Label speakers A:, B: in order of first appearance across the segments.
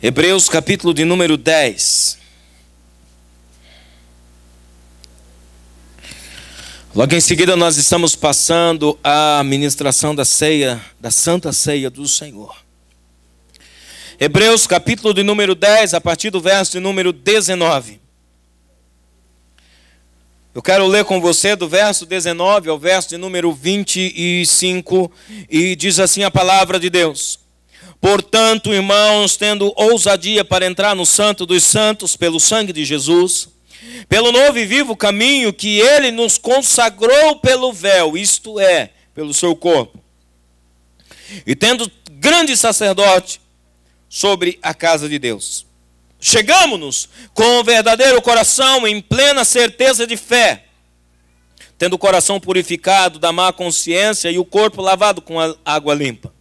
A: Hebreus capítulo de número 10. Logo em seguida nós estamos passando a ministração da ceia, da Santa Ceia do Senhor. Hebreus capítulo de número 10, a partir do verso de número 19. Eu quero ler com você do verso 19 ao verso de número 25, e diz assim a palavra de Deus: Portanto, irmãos, tendo ousadia para entrar no Santo dos Santos pelo sangue de Jesus, pelo novo e vivo caminho que ele nos consagrou pelo véu, isto é, pelo seu corpo, e tendo grande sacerdote sobre a casa de Deus, chegamo-nos com o verdadeiro coração, em plena certeza de fé, tendo o coração purificado da má consciência e o corpo lavado com a água limpa.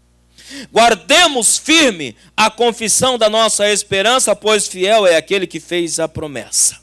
A: Guardemos firme a confissão da nossa esperança, pois fiel é aquele que fez a promessa.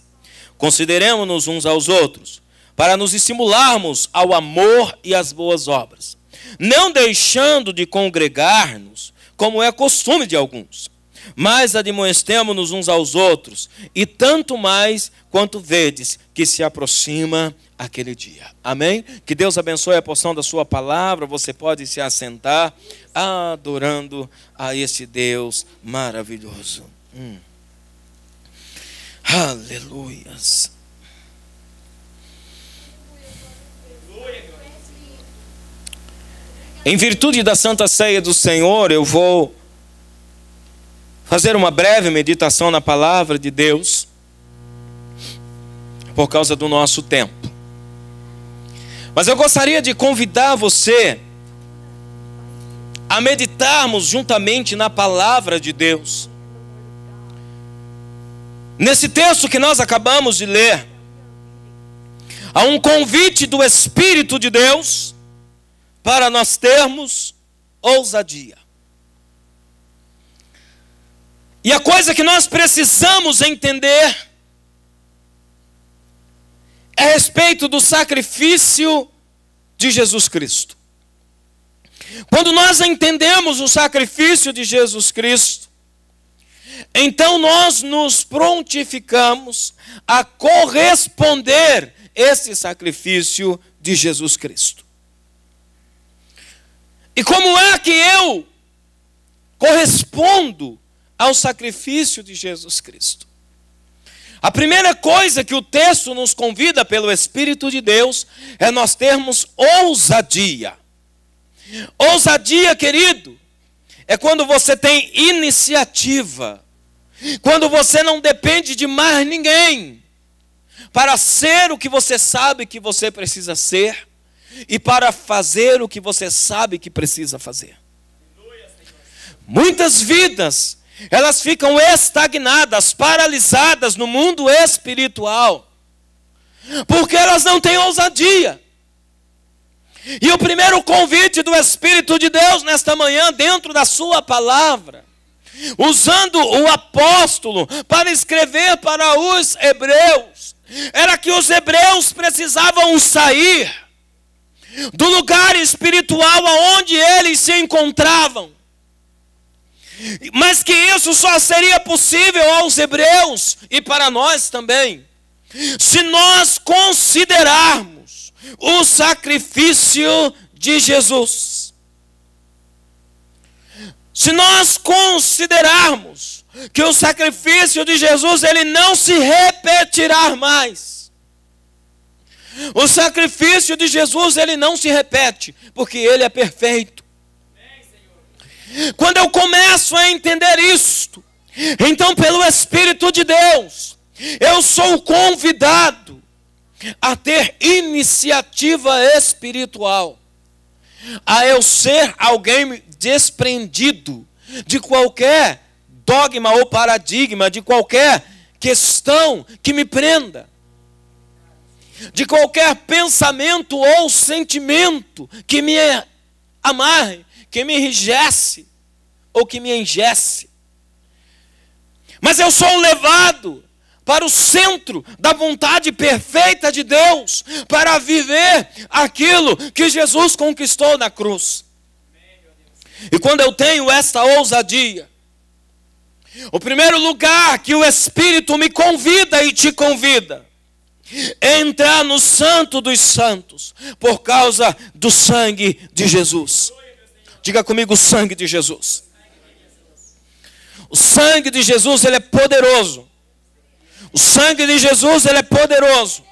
A: Consideremos-nos uns aos outros, para nos estimularmos ao amor e às boas obras, não deixando de congregar-nos, como é costume de alguns, mas admoestemo-nos uns aos outros, e tanto mais quanto vedes que se aproxima aquele dia. Amém? Que Deus abençoe a porção da sua palavra. Você pode se assentar, adorando a esse Deus maravilhoso. Aleluias. Em virtude da Santa Ceia do Senhor, eu vou fazer uma breve meditação na palavra de Deus, por causa do nosso tempo. Mas eu gostaria de convidar você a meditarmos juntamente na palavra de Deus. Nesse texto que nós acabamos de ler, há um convite do Espírito de Deus para nós termos ousadia. E a coisa que nós precisamos entender é a respeito do sacrifício de Jesus Cristo. Quando nós entendemos o sacrifício de Jesus Cristo, então nós nos prontificamos a corresponder esse sacrifício de Jesus Cristo. E como é que eu correspondo ao sacrifício de Jesus Cristo? A primeira coisa que o texto nos convida pelo Espírito de Deus é nós termos ousadia. Ousadia, querido, é quando você tem iniciativa, quando você não depende de mais ninguém para ser o que você sabe que você precisa ser e para fazer o que você sabe que precisa fazer. Muitas vidas, elas ficam estagnadas, paralisadas no mundo espiritual, porque elas não têm ousadia. E o primeiro convite do Espírito de Deus nesta manhã, dentro da sua palavra, usando o apóstolo para escrever para os hebreus, era que os hebreus precisavam sair do lugar espiritual aonde eles se encontravam, mas que isso só seria possível aos hebreus e para nós também, se nós considerarmos o sacrifício de Jesus. Se nós considerarmos que o sacrifício de Jesus, ele não se repetirá mais. O sacrifício de Jesus, ele não se repete, porque ele é perfeito. Quando eu começo a entender isto, então pelo Espírito de Deus, eu sou convidado a ter iniciativa espiritual, a eu ser alguém desprendido de qualquer dogma ou paradigma, de qualquer questão que me prenda, de qualquer pensamento ou sentimento que me amarre, que me enrijece ou que me engesse. Mas eu sou levado para o centro da vontade perfeita de Deus, para viver aquilo que Jesus conquistou na cruz. E quando eu tenho esta ousadia, O primeiro lugar que o Espírito me convida e te convida é entrar no Santo dos Santos, por causa do sangue de Jesus. Diga comigo, o sangue de Jesus. O sangue de Jesus, ele é poderoso. O sangue de Jesus, ele é poderoso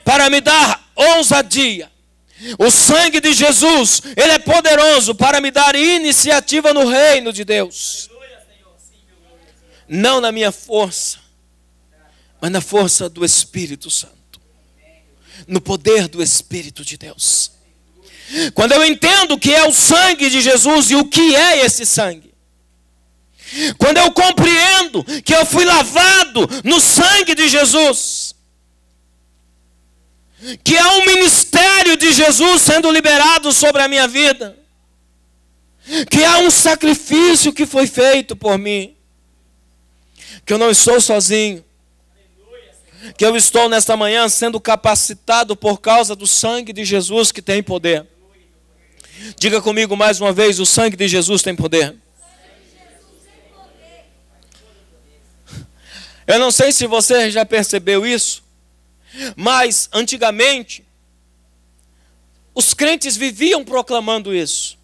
A: para me dar ousadia. O sangue de Jesus, ele é poderoso para me dar iniciativa no reino de Deus. Não na minha força, mas na força do Espírito Santo. No poder do Espírito de Deus. Quando eu entendo o que é o sangue de Jesus e o que é esse sangue. Quando eu compreendo que eu fui lavado no sangue de Jesus. Que há um ministério de Jesus sendo liberado sobre a minha vida. Que há um sacrifício que foi feito por mim. Que eu não estou sozinho. Que eu estou nesta manhã sendo capacitado por causa do sangue de Jesus que tem poder. Diga comigo mais uma vez, o sangue de Jesus tem poder. Eu não sei se você já percebeu isso, mas antigamente os crentes viviam proclamando isso.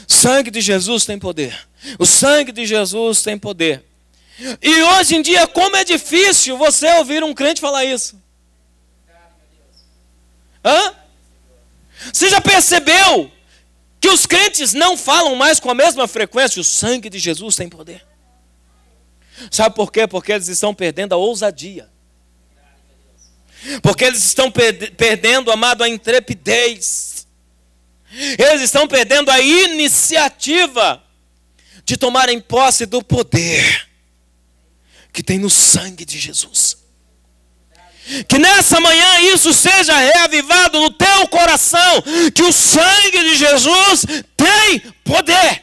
A: Sangue de Jesus tem poder. O sangue de Jesus tem poder. E hoje em dia, como é difícil você ouvir um crente falar isso. Hã? Você já percebeu que os crentes não falam mais com a mesma frequência? O sangue de Jesus tem poder. Sabe por quê? Porque eles estão perdendo a ousadia. Porque eles estão perdendo, amado, a intrepidez. Eles estão perdendo a iniciativa de tomarem posse do poder que tem no sangue de Jesus. Que nessa manhã isso seja reavivado no teu coração, que o sangue de Jesus tem poder.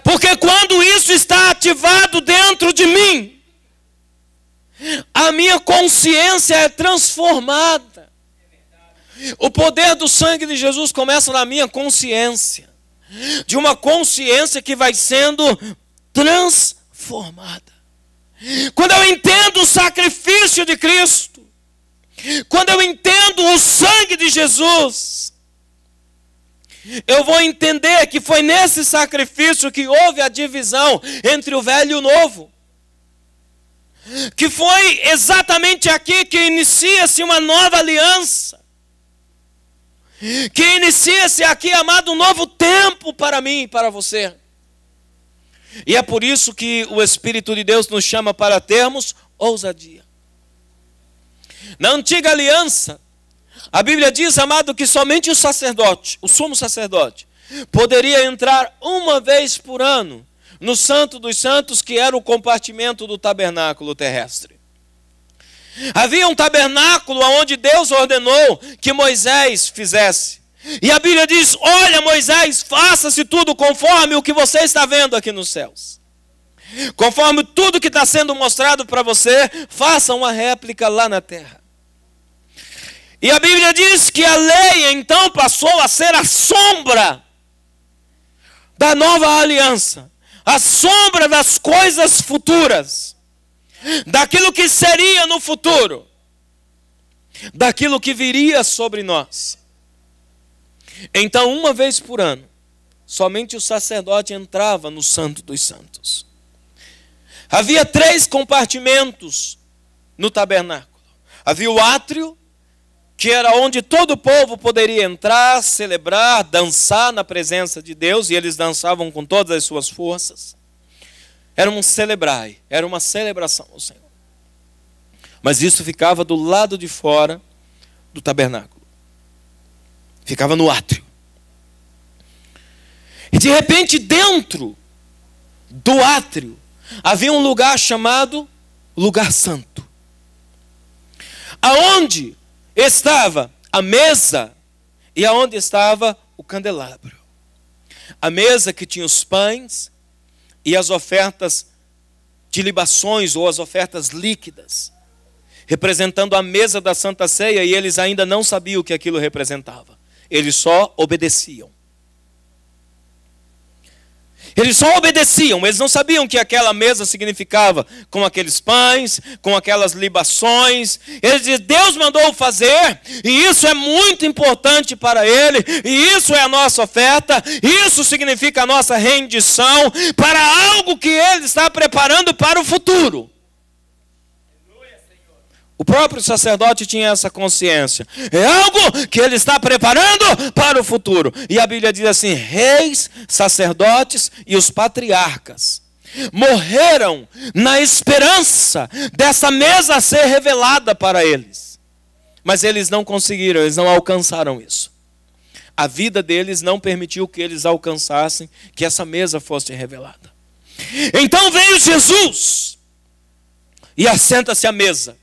A: Porque quando isso está ativado dentro de mim, a minha consciência é transformada. O poder do sangue de Jesus começa na minha consciência. De uma consciência que vai sendo transformada. Quando eu entendo o sacrifício de Cristo, quando eu entendo o sangue de Jesus, eu vou entender que foi nesse sacrifício que houve a divisão entre o velho e o novo. Que foi exatamente aqui que inicia-se uma nova aliança. Que inicia-se aqui, amado, um novo tempo para mim e para você. E é por isso que o Espírito de Deus nos chama para termos ousadia. Na antiga aliança, a Bíblia diz, amado, que somente o sacerdote, o sumo sacerdote, poderia entrar uma vez por ano no Santo dos Santos, que era o compartimento do tabernáculo terrestre. Havia um tabernáculo onde Deus ordenou que Moisés fizesse. E a Bíblia diz, olha Moisés, faça-se tudo conforme o que você está vendo aqui nos céus. Conforme tudo que está sendo mostrado para você, faça uma réplica lá na terra. E a Bíblia diz que a lei então passou a ser a sombra da nova aliança. A sombra das coisas futuras. Daquilo que seria no futuro. Daquilo que viria sobre nós. Então, uma vez por ano, somente o sacerdote entrava no Santo dos Santos. Havia 3 compartimentos no tabernáculo. Havia o átrio, que era onde todo o povo poderia entrar, celebrar, dançar na presença de Deus, e eles dançavam com todas as suas forças. Era um celebrai, era uma celebração ao Senhor. Mas isso ficava do lado de fora do tabernáculo. Ficava no átrio. E de repente, dentro do átrio, havia um lugar chamado Lugar Santo. Aonde estava a mesa e aonde estava o candelabro. A mesa que tinha os pães e as ofertas de libações ou as ofertas líquidas, representando a mesa da Santa Ceia, e eles ainda não sabiam o que aquilo representava. Eles só obedeciam. Eles só obedeciam, eles não sabiam que aquela mesa significava com aqueles pães, com aquelas libações. Eles diziam, Deus mandou fazer, e isso é muito importante para Ele, e isso é a nossa oferta, isso significa a nossa rendição para algo que Ele está preparando para o futuro. O próprio sacerdote tinha essa consciência. É algo que ele está preparando para o futuro. E a Bíblia diz assim, reis, sacerdotes e os patriarcas morreram na esperança dessa mesa ser revelada para eles. Mas eles não conseguiram, eles não alcançaram isso. A vida deles não permitiu que eles alcançassem, que essa mesa fosse revelada. Então veio Jesus e assenta-se à mesa.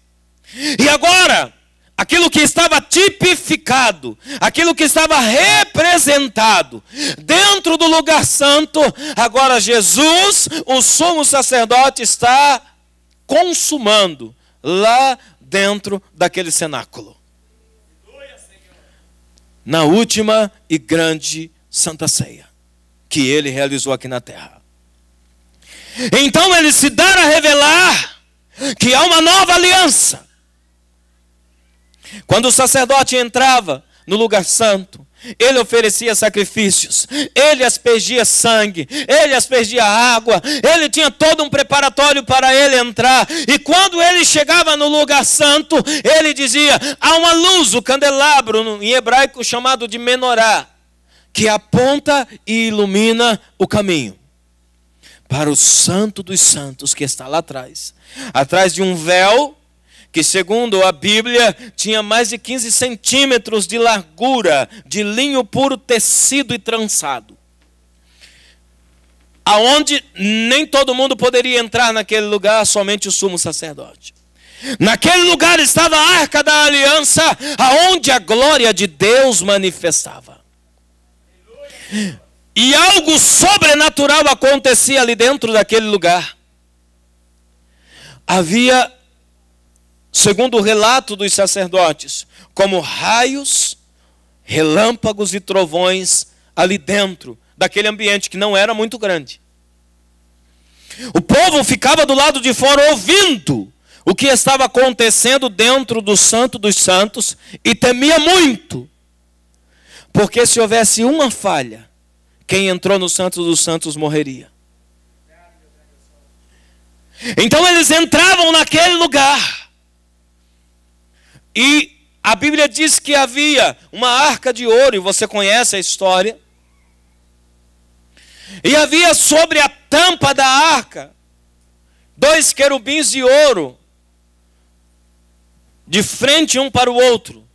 A: E agora, aquilo que estava tipificado, aquilo que estava representado dentro do lugar santo, agora Jesus, o sumo sacerdote, está consumando lá dentro daquele cenáculo. Na última e grande Santa Ceia que ele realizou aqui na terra. Então ele se dá a revelar que há uma nova aliança. Quando o sacerdote entrava no lugar santo, ele oferecia sacrifícios, ele aspergia sangue, ele aspergia água, ele tinha todo um preparatório para ele entrar. E quando ele chegava no lugar santo, ele dizia, há uma luz, o candelabro, em hebraico chamado de menorá, que aponta e ilumina o caminho para o santo dos santos que está lá atrás. Atrás de um véu, que segundo a Bíblia, tinha mais de 15 centímetros de largura, de linho puro, tecido e trançado. Aonde nem todo mundo poderia entrar naquele lugar, somente o sumo sacerdote. Naquele lugar estava a Arca da Aliança, aonde a glória de Deus manifestava. E algo sobrenatural acontecia ali dentro daquele lugar. Havia, segundo o relato dos sacerdotes, como raios, relâmpagos e trovões ali dentro daquele ambiente que não era muito grande. O povo ficava do lado de fora ouvindo o que estava acontecendo dentro do Santo dos Santos e temia muito, porque se houvesse uma falha, quem entrou no Santo dos Santos morreria. Então eles entravam naquele lugar. E a Bíblia diz que havia uma arca de ouro, e você conhece a história. E havia sobre a tampa da arca 2 querubins de ouro, de frente um para o outro.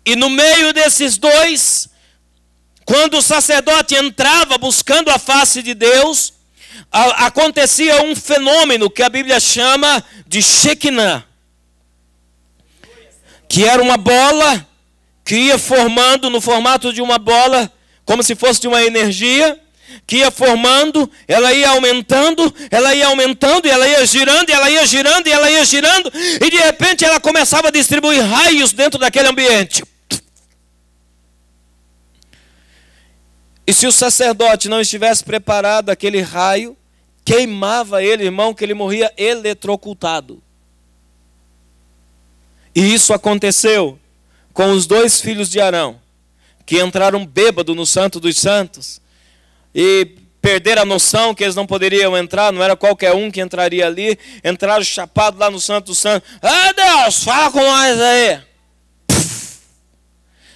A: E no meio desses dois, quando o sacerdote entrava buscando a face de Deus, acontecia um fenômeno que a Bíblia chama de Shekinah, que era uma bola que ia formando no formato de uma bola, como se fosse de uma energia, que ia formando, ela ia aumentando, e ela ia girando, e ela ia girando, e ela ia girando, e de repente ela começava a distribuir raios dentro daquele ambiente. E se o sacerdote não estivesse preparado, aquele raio queimava ele, irmão, que ele morria eletrocutado. E isso aconteceu com os 2 filhos de Arão, que entraram bêbados no Santo dos Santos e perderam a noção que eles não poderiam entrar, não era qualquer um que entraria ali. Entraram chapados lá no Santo dos Santos. Ah, Deus, fala com nós aí.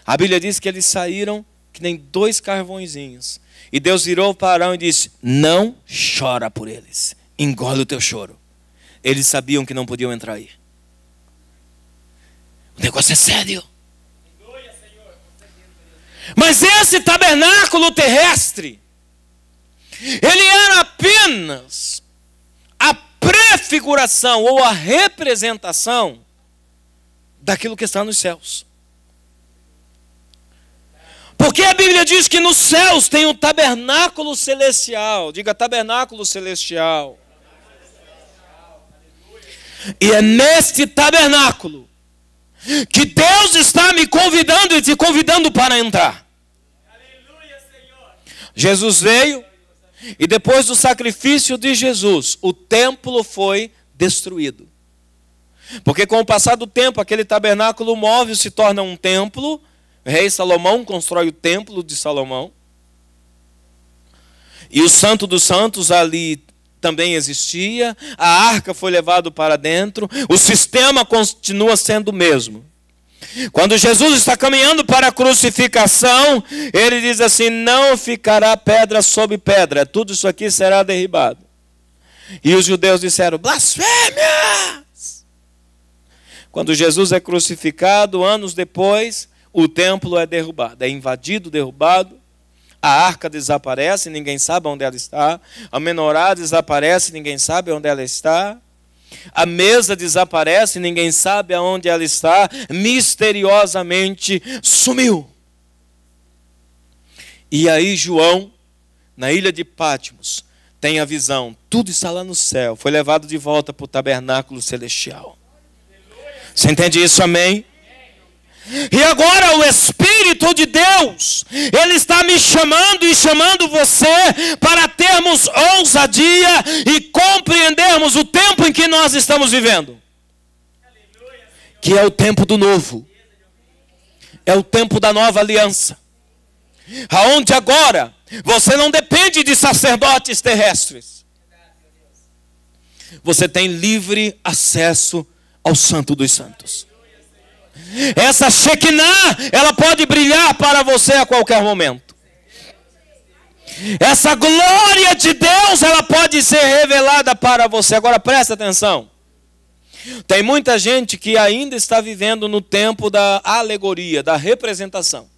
A: A Bíblia diz que eles saíram que nem 2 carvõezinhos. E Deus virou para Arão e disse, não chora por eles, engole o teu choro. Eles sabiam que não podiam entrar aí. O negócio é sério. Mas esse tabernáculo terrestre, ele era apenas a prefiguração ou a representação daquilo que está nos céus. Porque a Bíblia diz que nos céus tem um tabernáculo celestial. Diga, tabernáculo celestial. E é neste tabernáculo que Deus está me convidando e te convidando para entrar. Jesus veio, E depois do sacrifício de Jesus, o templo foi destruído. Porque com o passar do tempo, aquele tabernáculo móvel se torna um templo. O rei Salomão constrói o templo de Salomão. E o Santo dos Santos ali também existia. A arca foi levada para dentro. O sistema continua sendo o mesmo. Quando Jesus está caminhando para a crucificação, ele diz assim: não ficará pedra sobre pedra, tudo isso aqui será derribado. E os judeus disseram: blasfêmias! Quando Jesus é crucificado, anos depois, o templo é derrubado, é invadido, derrubado. A arca desaparece, ninguém sabe onde ela está. A menorá desaparece, ninguém sabe onde ela está. A mesa desaparece, ninguém sabe aonde ela está, misteriosamente sumiu. E aí João, na ilha de Patmos, tem a visão, tudo está lá no céu, foi levado de volta para o tabernáculo celestial. Você entende isso, amém? E agora o Espírito de Deus, Ele está me chamando e chamando você para termos ousadia e compreendermos o tempo em que nós estamos vivendo. Que é o tempo do novo. É o tempo da nova aliança. Aonde agora você não depende de sacerdotes terrestres. Você tem livre acesso ao Santo dos Santos. Essa Shekinah, ela pode brilhar para você a qualquer momento. Essa glória de Deus, ela pode ser revelada para você. Agora presta atenção. Tem muita gente que ainda está vivendo no tempo da alegoria, da representação.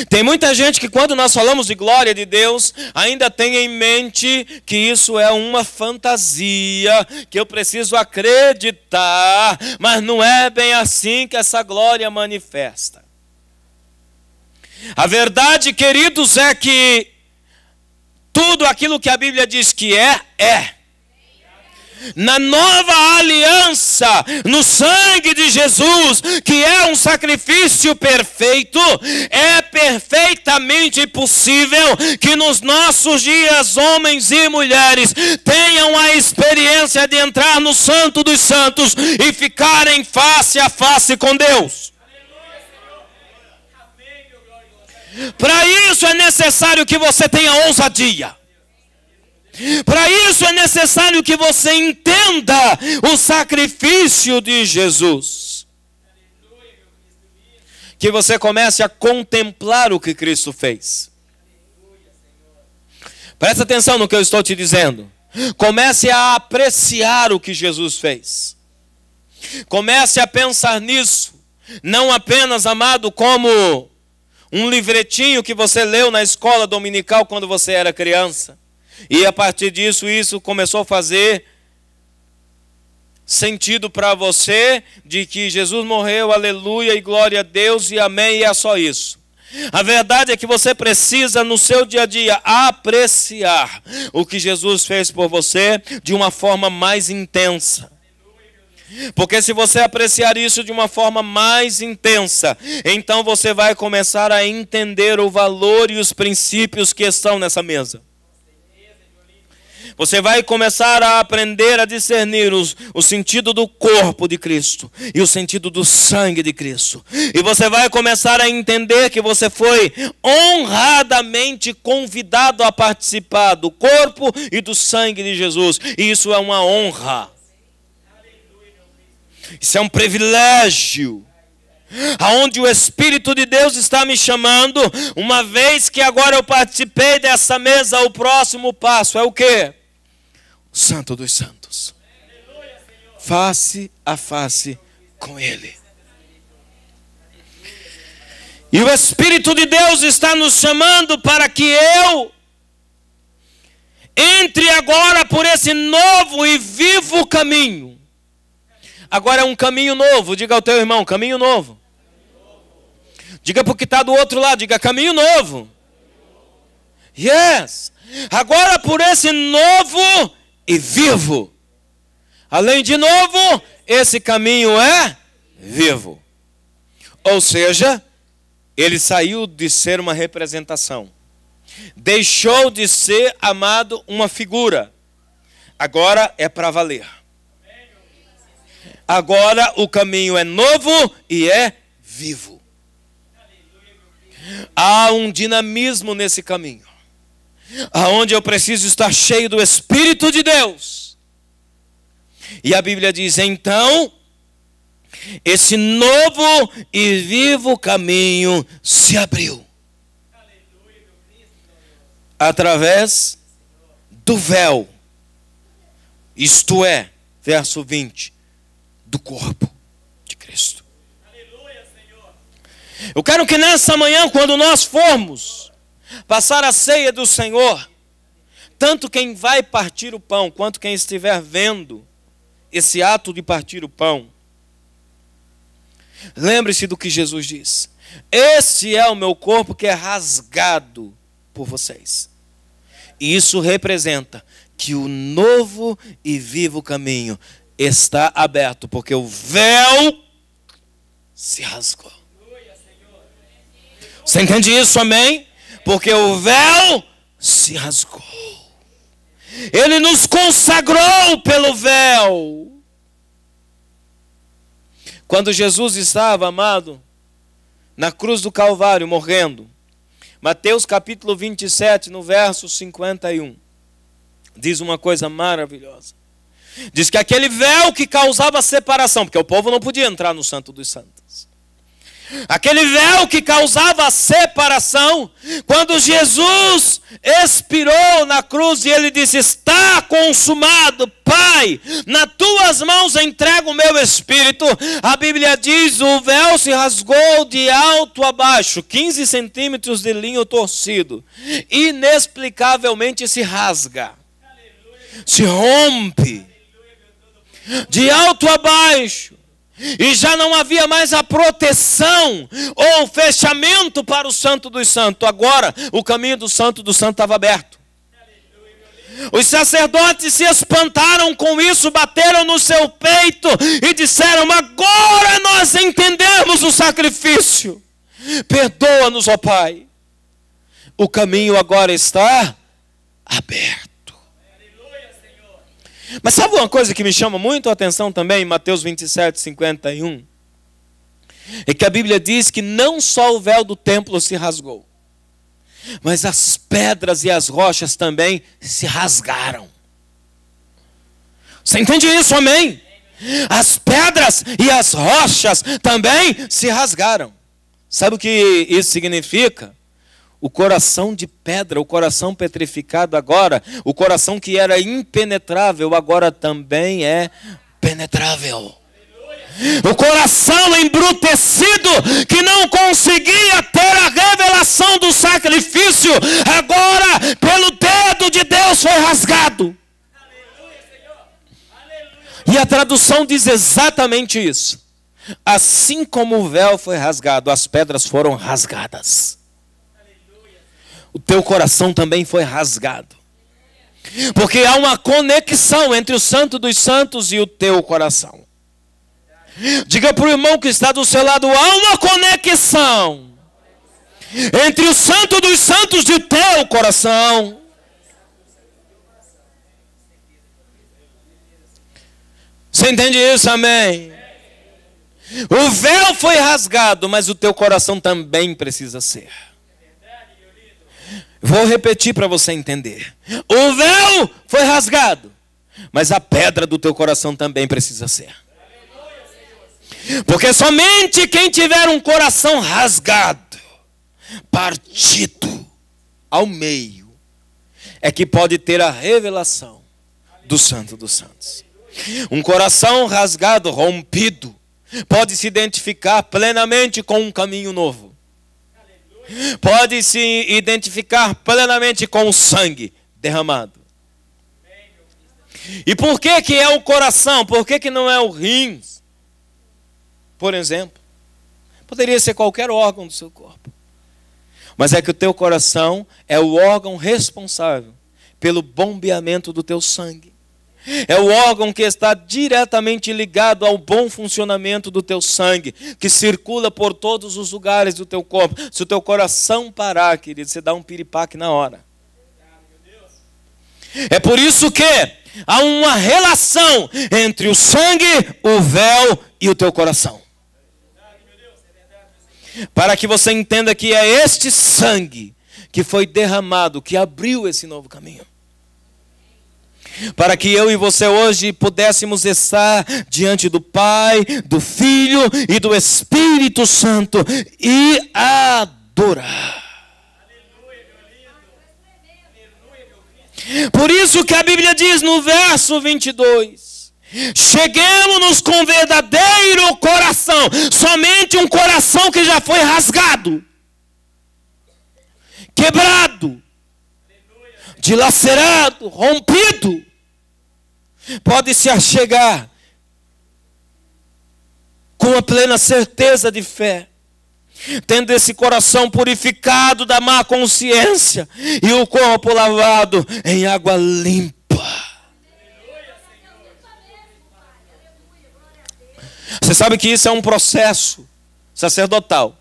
A: Tem muita gente que quando nós falamos de glória de Deus, ainda tem em mente que isso é uma fantasia, que eu preciso acreditar, mas não é bem assim que essa glória manifesta. A verdade, queridos, é que tudo aquilo que a Bíblia diz que é. Na nova aliança, no sangue de Jesus, que é um sacrifício perfeito, é perfeitamente possível que nos nossos dias, homens e mulheres, tenham a experiência de entrar no Santo dos Santos e ficarem face a face com Deus. Para isso é necessário que você tenha ousadia. Para isso é necessário que você entenda o sacrifício de Jesus. Que você comece a contemplar o que Cristo fez. Presta atenção no que eu estou te dizendo. Comece a apreciar o que Jesus fez. Comece a pensar nisso. Não apenas, amado, como um livretinho que você leu na escola dominical quando você era criança. E a partir disso, isso começou a fazer sentido para você, de que Jesus morreu, aleluia, e glória a Deus, e amém, e é só isso. A verdade é que você precisa, no seu dia a dia, apreciar o que Jesus fez por você de uma forma mais intensa. Porque se você apreciar isso de uma forma mais intensa, então você vai começar a entender o valor e os princípios que estão nessa mesa. Você vai começar a aprender a discernir o sentido do corpo de Cristo e o sentido do sangue de Cristo. E você vai começar a entender que você foi honradamente convidado a participar do corpo e do sangue de Jesus. E isso é uma honra. Isso é um privilégio. Aonde o Espírito de Deus está me chamando, uma vez que agora eu participei dessa mesa, o próximo passo é o quê? Santo dos Santos. Face a face com Ele. E o Espírito de Deus está nos chamando para que eu entre agora por esse novo e vivo caminho. Agora é um caminho novo. Diga ao teu irmão, caminho novo. Diga para o que está do outro lado, diga caminho novo. Yes. Agora por esse novo e vivo. Além de novo, esse caminho é vivo. Ou seja, ele saiu de ser uma representação Deixou de ser, amado, uma figura. Agora é para valer. Agora o caminho é novo e é vivo. Há um dinamismo nesse caminho, aonde eu preciso estar cheio do Espírito de Deus. E a Bíblia diz, então, esse novo e vivo caminho se abriu. Através do véu. Isto é, verso 20, do corpo de Cristo. Eu quero que nessa manhã, quando nós formos passar a ceia do Senhor, tanto quem vai partir o pão, quanto quem estiver vendo esse ato de partir o pão, lembre-se do que Jesus diz. Esse é o meu corpo que é rasgado por vocês. E isso representa que o novo e vivo caminho está aberto, porque o véu se rasgou. Você entende isso, amém? Porque o véu se rasgou. Ele nos consagrou pelo véu. Quando Jesus estava, amado, na cruz do Calvário, morrendo, Mateus capítulo 27, no verso 51, diz uma coisa maravilhosa. Diz que aquele véu que causava separação, porque o povo não podia entrar no Santo dos Santos. Aquele véu que causava separação, quando Jesus expirou na cruz e ele disse, está consumado, Pai, nas tuas mãos entrego o meu espírito. A Bíblia diz, o véu se rasgou de alto a baixo, 15 centímetros de linho torcido, inexplicavelmente se rasga, se rompe, de alto a baixo. E já não havia mais a proteção ou o fechamento para o Santo dos Santos. Agora o caminho do Santo estava aberto. Os sacerdotes se espantaram com isso, bateram no seu peito e disseram, agora nós entendemos o sacrifício. Perdoa-nos, ó Pai. O caminho agora está aberto. Mas sabe uma coisa que me chama muito a atenção também em Mateus 27, 51? É que a Bíblia diz que não só o véu do templo se rasgou, mas as pedras e as rochas também se rasgaram. Você entende isso, amém? As pedras e as rochas também se rasgaram. Sabe o que isso significa? O coração de pedra, o coração petrificado agora, o coração que era impenetrável, agora também é penetrável. O coração embrutecido, que não conseguia ter a revelação do sacrifício, agora, pelo dedo de Deus, foi rasgado. E a tradução diz exatamente isso. Assim como o véu foi rasgado, as pedras foram rasgadas. O teu coração também foi rasgado. Porque há uma conexão entre o Santo dos Santos e o teu coração. Diga para o irmão que está do seu lado, há uma conexão entre o Santo dos Santos e o teu coração. Você entende isso, amém? O véu foi rasgado, mas o teu coração também precisa ser. Vou repetir para você entender. O véu foi rasgado, mas a pedra do teu coração também precisa ser. Porque somente quem tiver um coração rasgado, partido ao meio, é que pode ter a revelação do Santo dos Santos. Um coração rasgado, rompido, pode se identificar plenamente com um caminho novo. Pode se identificar plenamente com o sangue derramado. E por que que é o coração? Por que que não é o rins? Por exemplo, poderia ser qualquer órgão do seu corpo. Mas é que o teu coração é o órgão responsável pelo bombeamento do teu sangue. É o órgão que está diretamente ligado ao bom funcionamento do teu sangue, que circula por todos os lugares do teu corpo. Se o teu coração parar, querido, você dá um piripaque na hora. É por isso que há uma relação entre o sangue, o véu e o teu coração. Para que você entenda que é este sangue que foi derramado, que abriu esse novo caminho. Para que eu e você hoje pudéssemos estar diante do Pai, do Filho e do Espírito Santo e adorar. Por isso que a Bíblia diz no verso 22, cheguemos-nos com verdadeiro coração, somente um coração que já foi rasgado, quebrado, dilacerado, rompido, pode se achegar com a plena certeza de fé, tendo esse coração purificado da má consciência e o corpo lavado em água limpa. Você sabe que isso é um processo sacerdotal.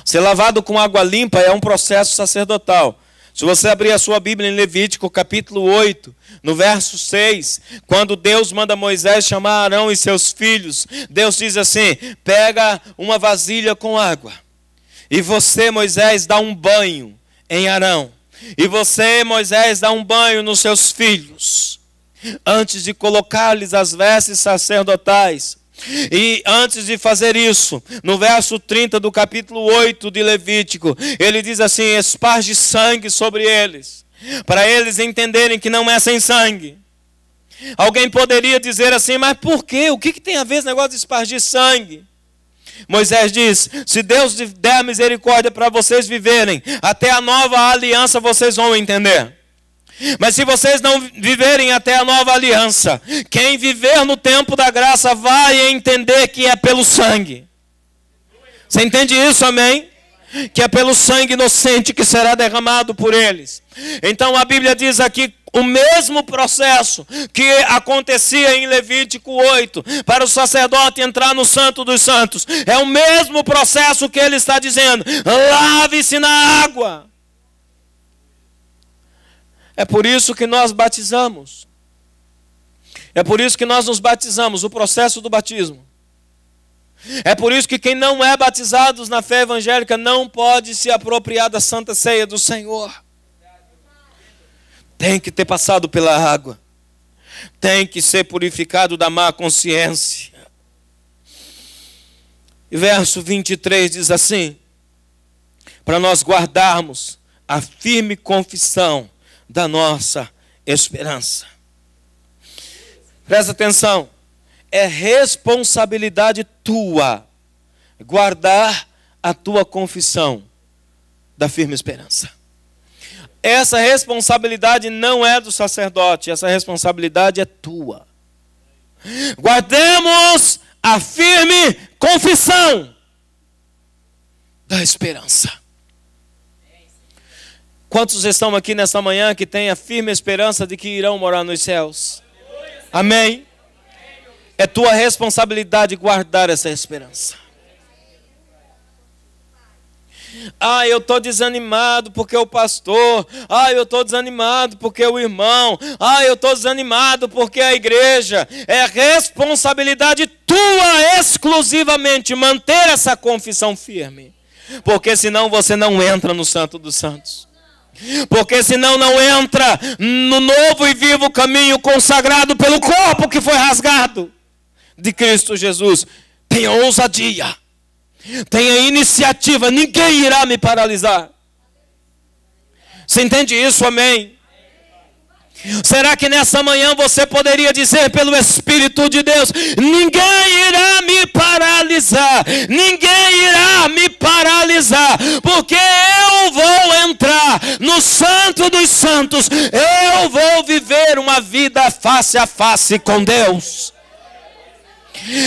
A: Ser lavado com água limpa é um processo sacerdotal. Se você abrir a sua Bíblia em Levítico, capítulo 8, no verso 6, quando Deus manda Moisés chamar Arão e seus filhos, Deus diz assim: pega uma vasilha com água, e você, Moisés, dá um banho em Arão, e você, Moisés, dá um banho nos seus filhos, antes de colocar-lhes as vestes sacerdotais. E antes de fazer isso, no verso 30 do capítulo 8 de Levítico, ele diz assim: esparge sangue sobre eles, para eles entenderem que não é sem sangue. Alguém poderia dizer assim: mas por quê? O que tem a ver esse negócio de espargir sangue? Moisés diz: se Deus der misericórdia para vocês viverem até a nova aliança, vocês vão entender. Mas se vocês não viverem até a nova aliança, quem viver no tempo da graça vai entender que é pelo sangue. Você entende isso, amém? Que é pelo sangue inocente que será derramado por eles. Então a Bíblia diz aqui o mesmo processo que acontecia em Levítico 8, para o sacerdote entrar no Santo dos Santos. É o mesmo processo que ele está dizendo: lave-se na água. É por isso que nós batizamos. É por isso que nós nos batizamos, o processo do batismo. É por isso que quem não é batizado na fé evangélica não pode se apropriar da Santa Ceia do Senhor. Tem que ter passado pela água. Tem que ser purificado da má consciência. E verso 23 diz assim: para nós guardarmos a firme confissão da nossa esperança. Presta atenção, é responsabilidade tua guardar a tua confissão da firme esperança. Essa responsabilidade não é do sacerdote, essa responsabilidade é tua. Guardemos a firme confissão da esperança. Quantos estão aqui nessa manhã que têm a firme esperança de que irão morar nos céus? Amém? É tua responsabilidade guardar essa esperança. Ah, eu estou desanimado porque o pastor. Ah, eu estou desanimado porque o irmão. Ah, eu estou desanimado porque a igreja. É responsabilidade tua exclusivamente manter essa confissão firme. Porque senão você não entra no Santo dos Santos. Porque senão não entra no novo e vivo caminho consagrado pelo corpo que foi rasgado de Cristo Jesus. Tenha ousadia, tenha iniciativa, ninguém irá me paralisar. Você entende isso, amém? Será que nessa manhã você poderia dizer pelo Espírito de Deus: ninguém irá me paralisar, ninguém irá me paralisar, porque eu vou entrar no Santo dos Santos, eu vou viver uma vida face a face com Deus.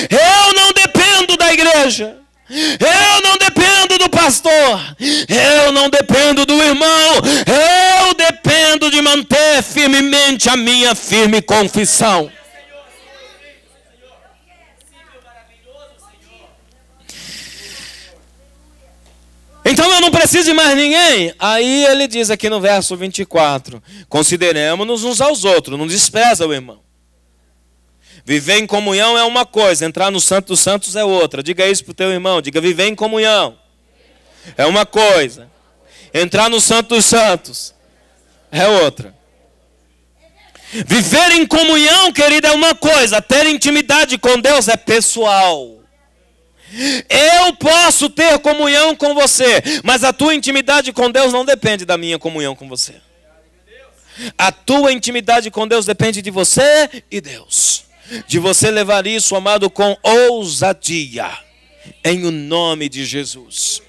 A: Eu não dependo da igreja, eu não dependo do pastor, eu não dependo do irmão, eu dependo de manter firmemente conformemente à minha firme confissão. Então eu não preciso de mais ninguém. Aí ele diz aqui no verso 24: consideremos-nos uns aos outros, não despreza o irmão. Viver em comunhão é uma coisa, entrar no Santo dos Santos é outra. Diga isso para o teu irmão, diga: viver em comunhão é uma coisa, entrar no Santo dos Santos é outra. Viver em comunhão, querido, é uma coisa, ter intimidade com Deus é pessoal. Eu posso ter comunhão com você, mas a tua intimidade com Deus não depende da minha comunhão com você. A tua intimidade com Deus depende de você e Deus. De você levar isso, amado, com ousadia, em o nome de Jesus.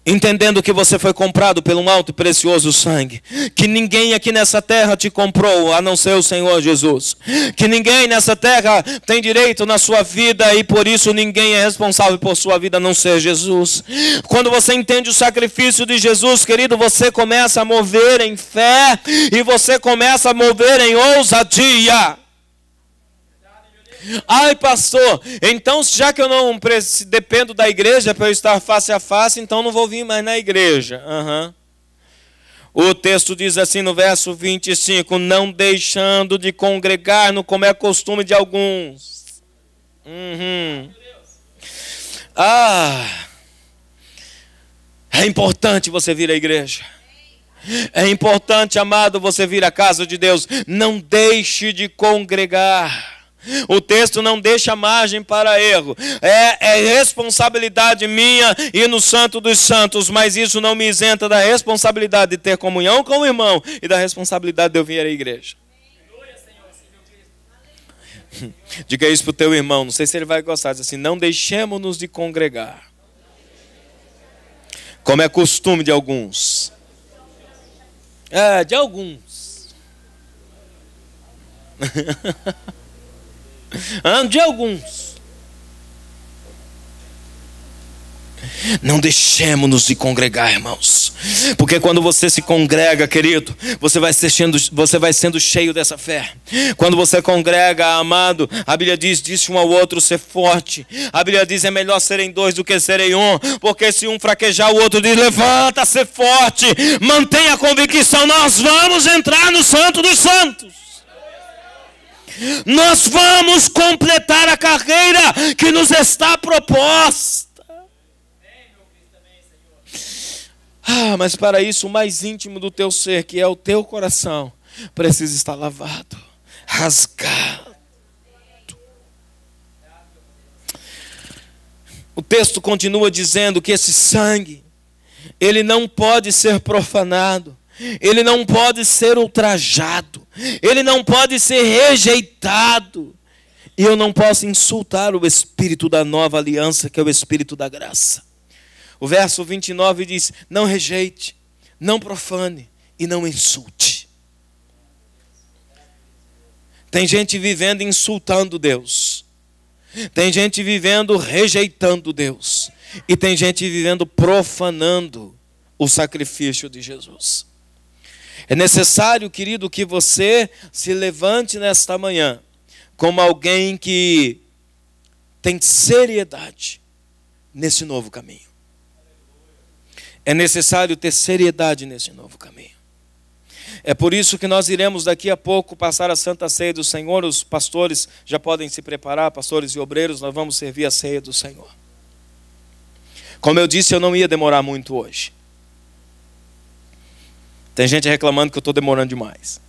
A: Entendendo que você foi comprado pelo um alto e precioso sangue. Que ninguém aqui nessa terra te comprou, a não ser o Senhor Jesus. Que ninguém nessa terra tem direito na sua vida e por isso ninguém é responsável por sua vida a não ser Jesus. Quando você entende o sacrifício de Jesus, querido, você começa a mover em fé e você começa a mover em ousadia. Ai, pastor, então já que eu não dependo da igreja para eu estar face a face, então não vou vir mais na igreja. O texto diz assim no verso 25: não deixando de congregar, no como é costume de alguns. É importante você vir à igreja. É importante, amado, você vir à casa de Deus. Não deixe de congregar. O texto não deixa margem para erro. É responsabilidade minha ir no Santo dos Santos, mas isso não me isenta da responsabilidade de ter comunhão com o irmão e da responsabilidade de eu vir à igreja. Diga isso para o teu irmão, não sei se ele vai gostar. Diz assim: não deixemos-nos de congregar, como é costume de alguns. De alguns. De alguns. Não deixemos-nos de congregar, irmãos. Porque quando você se congrega, querido, você vai sendo cheio dessa fé. Quando você congrega, amado, a Bíblia diz: disse um ao outro ser forte. A Bíblia diz: é melhor serem dois do que serem um. Porque se um fraquejar, o outro diz: levanta, ser forte. Mantenha a convicção, nós vamos entrar no Santo dos Santos. Nós vamos completar a carreira que nos está proposta. Mas para isso, o mais íntimo do teu ser, que é o teu coração, precisa estar lavado, rasgado. O texto continua dizendo que esse sangue, ele não pode ser profanado. Ele não pode ser ultrajado. Ele não pode ser rejeitado. E eu não posso insultar o Espírito da nova aliança, que é o Espírito da graça. O verso 29 diz: não rejeite, não profane e não insulte. Tem gente vivendo insultando Deus. Tem gente vivendo rejeitando Deus. E tem gente vivendo profanando o sacrifício de Jesus. É necessário, querido, que você se levante nesta manhã como alguém que tem seriedade nesse novo caminho. É necessário ter seriedade nesse novo caminho. É por isso que nós iremos daqui a pouco passar a Santa Ceia do Senhor. Os pastores já podem se preparar, pastores e obreiros, nós vamos servir a ceia do Senhor. Como eu disse, eu não ia demorar muito hoje. Tem gente reclamando que eu estou demorando demais.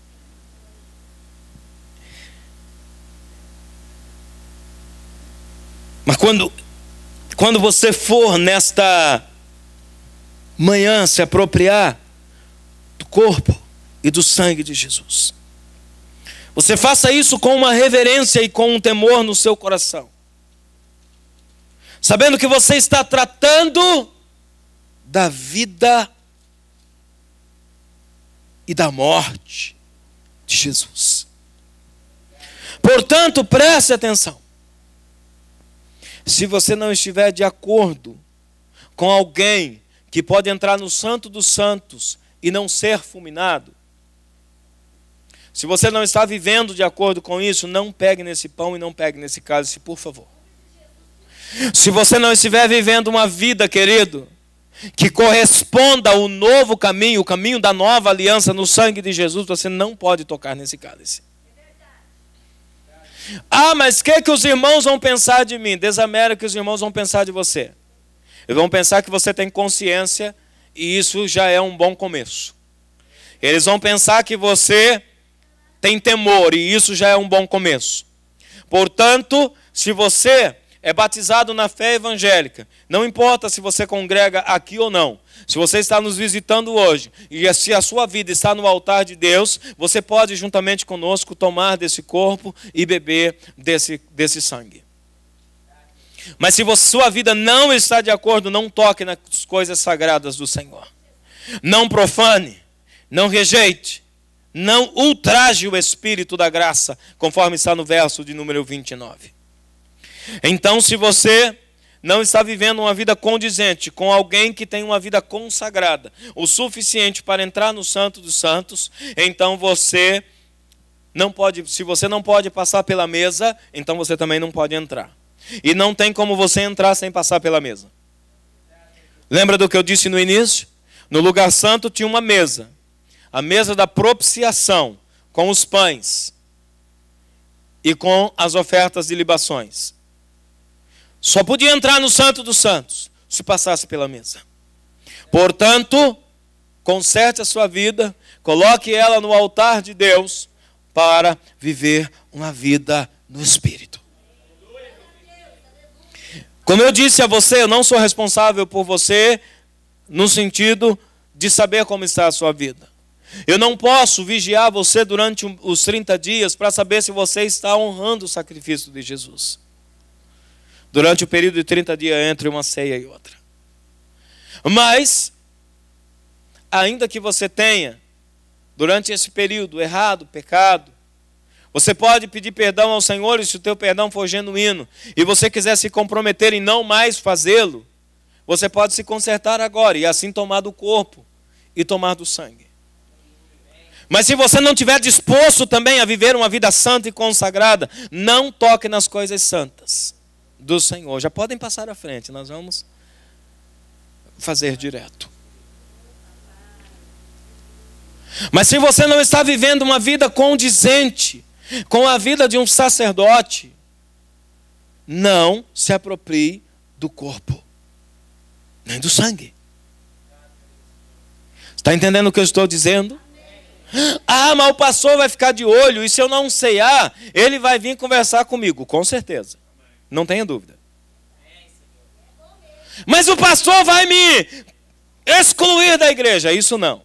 A: Mas quando você for nesta manhã se apropriar do corpo e do sangue de Jesus, você faça isso com uma reverência e com um temor no seu coração, sabendo que você está tratando da vida e da morte de Jesus. Portanto, preste atenção. Se você não estiver de acordo com alguém que pode entrar no Santo dos Santos e não ser fulminado, Se você não está vivendo de acordo com isso, não pegue nesse pão e não pegue nesse cálice, por favor. Se você não estiver vivendo uma vida, querido, que corresponda ao novo caminho, o caminho da nova aliança no sangue de Jesus, você não pode tocar nesse cálice. Ah, mas o que os irmãos vão pensar de mim? Desamera que os irmãos vão pensar de você. Eles vão pensar que você tem consciência e isso já é um bom começo. Eles vão pensar que você tem temor e isso já é um bom começo. Portanto, se você é batizado na fé evangélica, não importa se você congrega aqui ou não, se você está nos visitando hoje e se a sua vida está no altar de Deus, você pode juntamente conosco tomar desse corpo e beber desse sangue. Mas se sua vida não está de acordo, não toque nas coisas sagradas do Senhor. Não profane, não rejeite, não ultraje o Espírito da graça, conforme está no verso de número 29. Então, se você não está vivendo uma vida condizente com alguém que tem uma vida consagrada, o suficiente para entrar no Santo dos Santos, então você não pode, se você não pode passar pela mesa, então você também não pode entrar. E não tem como você entrar sem passar pela mesa. Lembra do que eu disse no início? No lugar santo tinha uma mesa. A mesa da propiciação, com os pães e com as ofertas de libações. Só podia entrar no Santo dos Santos se passasse pela mesa. Portanto, conserte a sua vida, coloque ela no altar de Deus para viver uma vida no Espírito. Como eu disse a você, eu não sou responsável por você no sentido de saber como está a sua vida. Eu não posso vigiar você durante os 30 dias para saber se você está honrando o sacrifício de Jesus. Durante o período de 30 dias entre uma ceia e outra. Mas, ainda que você tenha, durante esse período, errado, pecado, você pode pedir perdão ao Senhor e se o teu perdão for genuíno e você quiser se comprometer em não mais fazê-lo, você pode se consertar agora e assim tomar do corpo e tomar do sangue. Mas se você não estiver disposto também a viver uma vida santa e consagrada, não toque nas coisas santas do Senhor. Já podem passar à frente, nós vamos fazer direto. Mas se você não está vivendo uma vida condizente com a vida de um sacerdote, não se aproprie do corpo, nem do sangue. Está entendendo o que eu estou dizendo? Ah, mas o pastor vai ficar de olho, e se eu não ceiar, ele vai vir conversar comigo, com certeza. Não tenha dúvida. Mas o pastor vai me excluir da igreja. Isso não.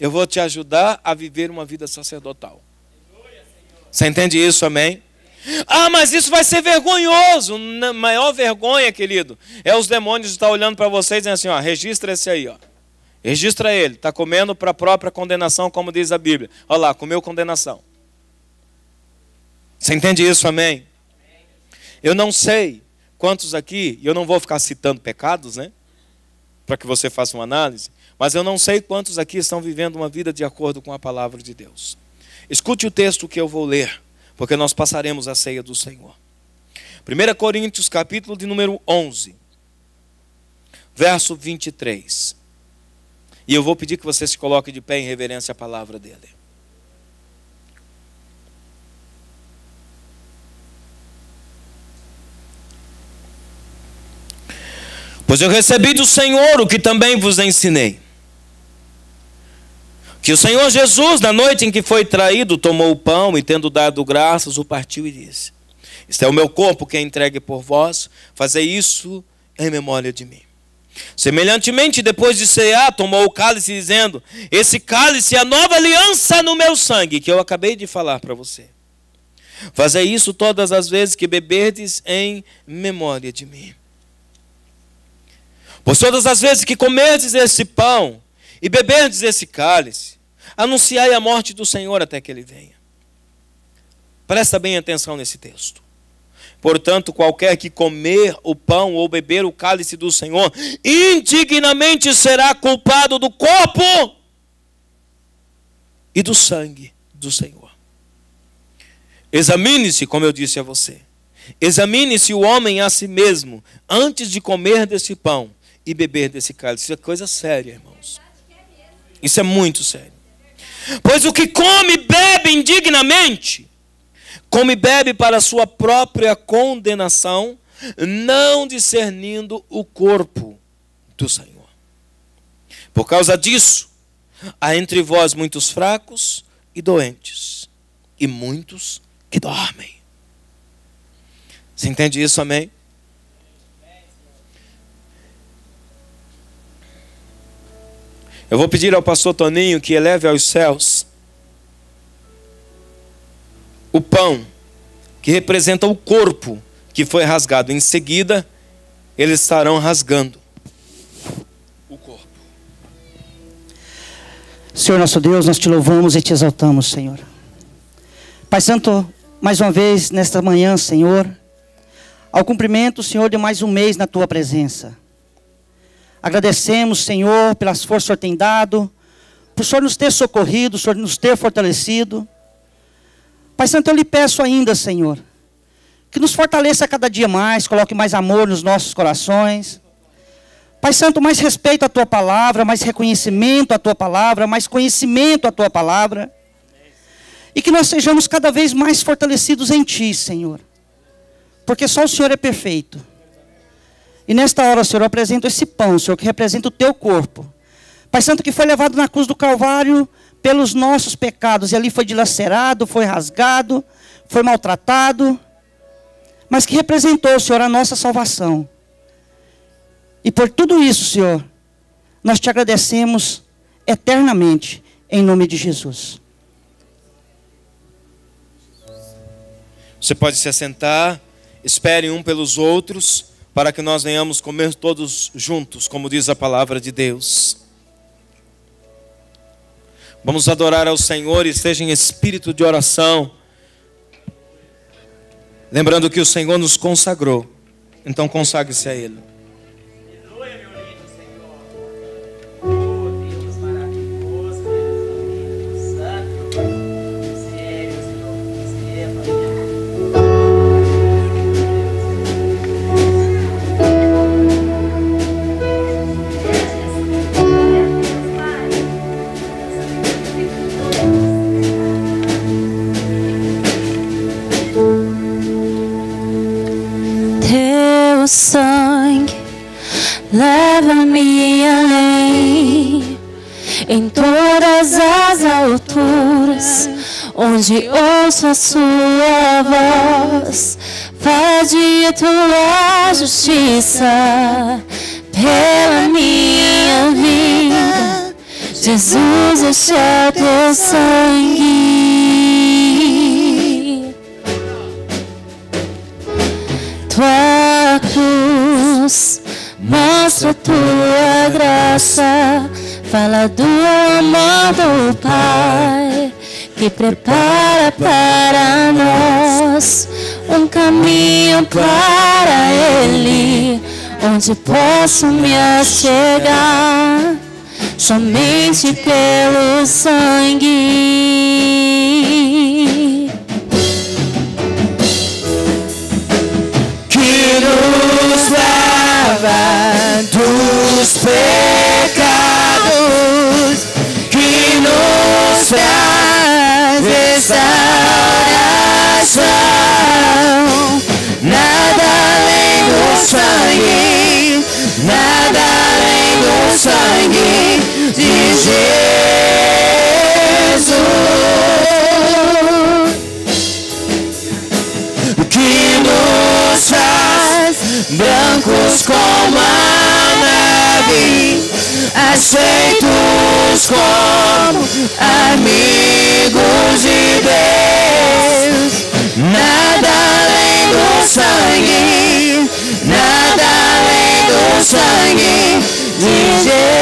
A: Eu vou te ajudar a viver uma vida sacerdotal. Você entende isso, amém? Ah, mas isso vai ser vergonhoso. A maior vergonha, querido, é os demônios estar olhando para vocês e dizendo assim, ó, registra esse aí, ó. Registra ele, está comendo para a própria condenação, como diz a Bíblia. Olha lá, comeu condenação. Você entende isso, amém? Eu não sei quantos aqui, e eu não vou ficar citando pecados, né? Para que você faça uma análise, mas eu não sei quantos aqui estão vivendo uma vida de acordo com a palavra de Deus. Escute o texto que eu vou ler, porque nós passaremos a ceia do Senhor. 1 Coríntios, capítulo de número 11, verso 23. E eu vou pedir que você se coloque de pé em reverência à palavra dele. Pois eu recebi do Senhor o que também vos ensinei. Que o Senhor Jesus, na noite em que foi traído, tomou o pão e, tendo dado graças, o partiu e disse: este é o meu corpo que é entregue por vós, fazei isso em memória de mim. Semelhantemente, depois de cear, tomou o cálice, dizendo: esse cálice é a nova aliança no meu sangue, que eu acabei de falar para você. Fazei isso todas as vezes que beberdes em memória de mim. Pois todas as vezes que comerdes esse pão e beberdes esse cálice, anunciai a morte do Senhor até que ele venha. Presta bem atenção nesse texto. Portanto, qualquer que comer o pão ou beber o cálice do Senhor, indignamente será culpado do corpo e do sangue do Senhor. Examine-se, como eu disse a você. Examine-se o homem a si mesmo, antes de comer desse pão e beber desse cálice. Isso é coisa séria, irmãos. Isso é muito sério. Pois o que come e bebe indignamente, come e bebe para a sua própria condenação, não discernindo o corpo do Senhor. Por causa disso, há entre vós muitos fracos e doentes, e muitos que dormem. Você entende isso, amém? Eu vou pedir ao pastor Toninho que eleve aos céus o pão que representa o corpo que foi rasgado. Em seguida, eles estarão rasgando o corpo.
B: Senhor nosso Deus, nós te louvamos e te exaltamos, Senhor. Pai Santo, mais uma vez nesta manhã, Senhor, ao cumprimento, Senhor, de mais um mês na tua presença. Agradecemos, Senhor, pelas forças que o Senhor tem dado, por o Senhor nos ter socorrido, o Senhor nos ter fortalecido. Pai Santo, eu lhe peço ainda, Senhor, que nos fortaleça cada dia mais, coloque mais amor nos nossos corações. Pai Santo, mais respeito à tua palavra, mais reconhecimento à tua palavra, mais conhecimento à tua palavra. E que nós sejamos cada vez mais fortalecidos em ti, Senhor. Porque só o Senhor é perfeito. E nesta hora, Senhor, eu apresento esse pão, Senhor, que representa o teu corpo. Pai Santo, que foi levado na cruz do Calvário pelos nossos pecados. E ali foi dilacerado, foi rasgado, foi maltratado. Mas que representou, Senhor, a nossa salvação. E por tudo isso, Senhor, nós te agradecemos eternamente, em nome de Jesus.
A: Você pode se assentar, esperem um pelos outros, para que nós venhamos comer todos juntos, como diz a palavra de Deus. Vamos adorar ao Senhor e esteja em espírito de oração. Lembrando que o Senhor nos consagrou. Então consagre-se a Ele.
C: Aleluia, meu lindo Senhor. Oh, Deus maravilhoso, Deus santo, sério, Senhor, você é
D: Teu sangue leva-me além, em todas as alturas, onde ouço a sua voz. Faz-de tua justiça pela minha vida. Jesus, este é teu sangue. Tua cruz mostra tua graça, fala do amor do Pai, que prepara para nós um caminho para Ele, onde posso me achegar somente pelo sangue.
A: Que nos lava dos pecados, que nos traz restauração. Nada além do sangue, nada além do sangue de Jesus, que nos faz brancos como a neve, aceitos como amigos de Deus. Nada além do sangue, nada além do sangue de Jesus.